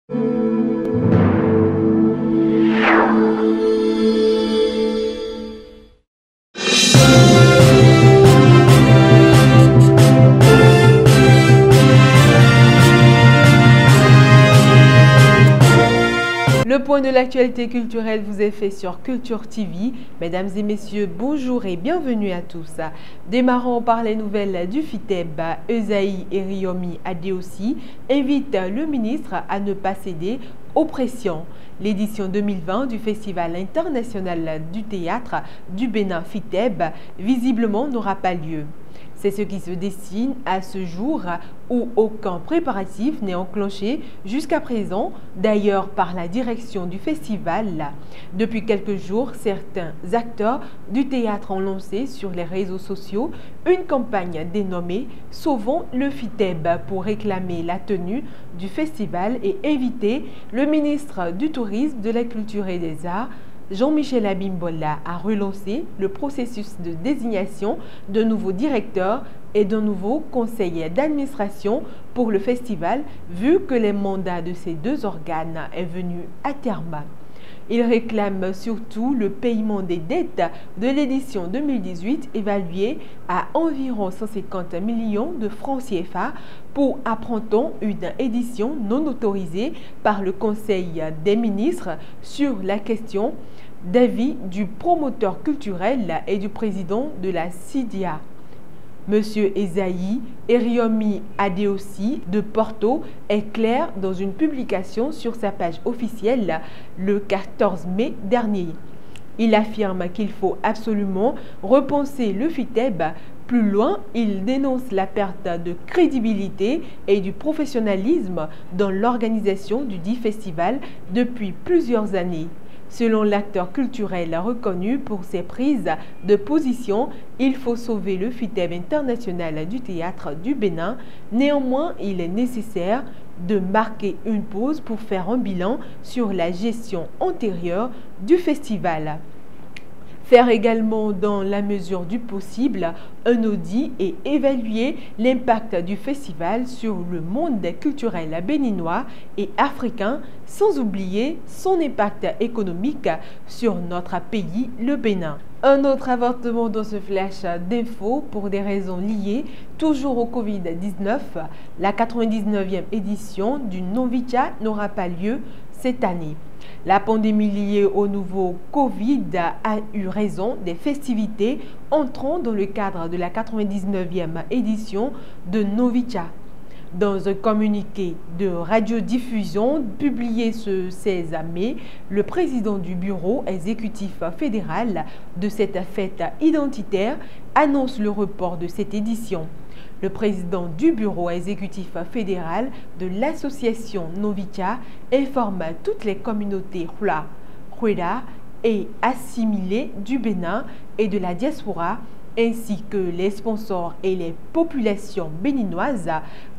Le point de l'actualité culturelle vous est fait sur Culture TV. Mesdames et messieurs, bonjour et bienvenue à tous. Démarrons par les nouvelles du FITEB. Esaïe Eriomi Adeosi invite le ministre à ne pas céder aux pressions. L'édition 2020 du Festival international du théâtre du Bénin FITEB visiblement n'aura pas lieu. C'est ce qui se dessine à ce jour où aucun préparatif n'est enclenché jusqu'à présent, d'ailleurs par la direction du festival. Depuis quelques jours, certains acteurs du théâtre ont lancé sur les réseaux sociaux une campagne dénommée « Sauvons le FITEB » pour réclamer la tenue du festival et éviter le ministre du Tourisme, de la Culture et des Arts, Jean-Michel Abimbola, a relancé le processus de désignation de nouveaux directeurs et d'un nouveau conseil d'administration pour le festival, vu que les mandats de ces deux organes est venu à terme. Il réclame surtout le paiement des dettes de l'édition 2018 évaluées à environ 150 millions de francs CFA pour, apprend-on, une édition non autorisée par le Conseil des ministres sur la question d'avis du promoteur culturel et du président de la CIDIA. Monsieur Esaïe Eriomi Adeosi de Porto est clair dans une publication sur sa page officielle le 14 mai dernier. Il affirme qu'il faut absolument repenser le FITEB. Plus loin, il dénonce la perte de crédibilité et du professionnalisme dans l'organisation du dit festival depuis plusieurs années. Selon l'acteur culturel reconnu pour ses prises de position, il faut sauver le FITEB international du théâtre du Bénin. Néanmoins, il est nécessaire de marquer une pause pour faire un bilan sur la gestion antérieure du festival. Faire également, dans la mesure du possible, un audit et évaluer l'impact du festival sur le monde culturel béninois et africain, sans oublier son impact économique sur notre pays, le Bénin. Un autre avortement dans ce flash d'infos pour des raisons liées toujours au Covid-19. La 99e édition du Novicha n'aura pas lieu cette année. La pandémie liée au nouveau Covid a eu raison des festivités entrant dans le cadre de la 99e édition de Novicha. Dans un communiqué de radiodiffusion publié ce 16 mai, le président du bureau exécutif fédéral de cette fête identitaire annonce le report de cette édition. Le président du bureau exécutif fédéral de l'association Novicha informe toutes les communautés Hula, Hueda et assimilées du Bénin et de la diaspora, ainsi que les sponsors et les populations béninoises,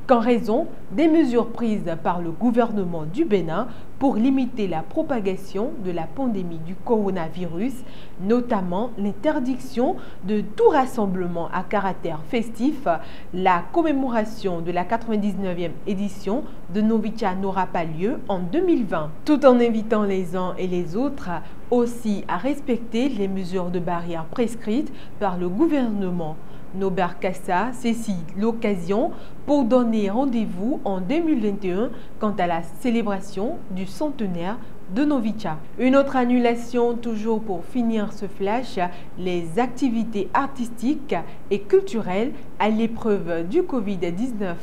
qu'en raison des mesures prises par le gouvernement du Bénin pour limiter la propagation de la pandémie du coronavirus, notamment l'interdiction de tout rassemblement à caractère festif, la commémoration de la 99e édition de Novicha n'aura pas lieu en 2020, tout en invitant les uns et les autres aussi à respecter les mesures de barrière prescrites par le gouvernement. Norbert Cassa saisit l'occasion pour donner rendez-vous en 2021 quant à la célébration du centenaire de Novicha. Une autre annulation, toujours pour finir ce flash, les activités artistiques et culturelles à l'épreuve du Covid-19.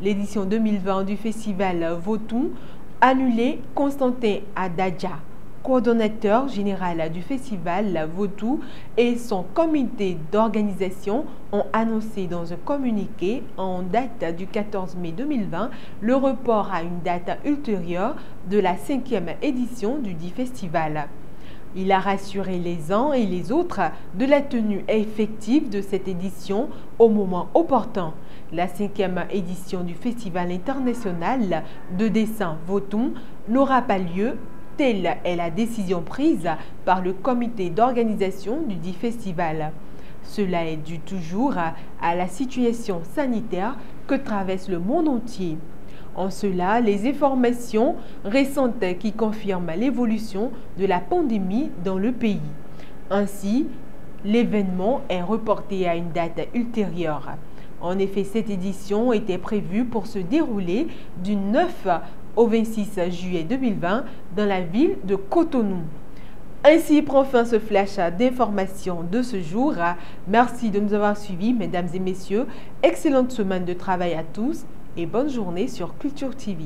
L'édition 2020 du festival Votoun annulée. Constantin Adadja, coordonnateur général du festival Votoun, et son comité d'organisation ont annoncé dans un communiqué en date du 14 mai 2020 le report à une date ultérieure de la 5e édition du dit festival. Il a rassuré les uns et les autres de la tenue effective de cette édition au moment opportun. La 5e édition du Festival international de dessin Votoun n'aura pas lieu. Telle est la décision prise par le comité d'organisation du dit festival. Cela est dû toujours à la situation sanitaire que traverse le monde entier. En cela, les informations récentes qui confirment l'évolution de la pandémie dans le pays. Ainsi, l'événement est reporté à une date ultérieure. En effet, cette édition était prévue pour se dérouler du 9 au 26 juillet 2020 dans la ville de Cotonou. Ainsi prend fin ce flash d'informations de ce jour. Merci de nous avoir suivis, mesdames et messieurs. Excellente semaine de travail à tous et bonne journée sur Culture TV.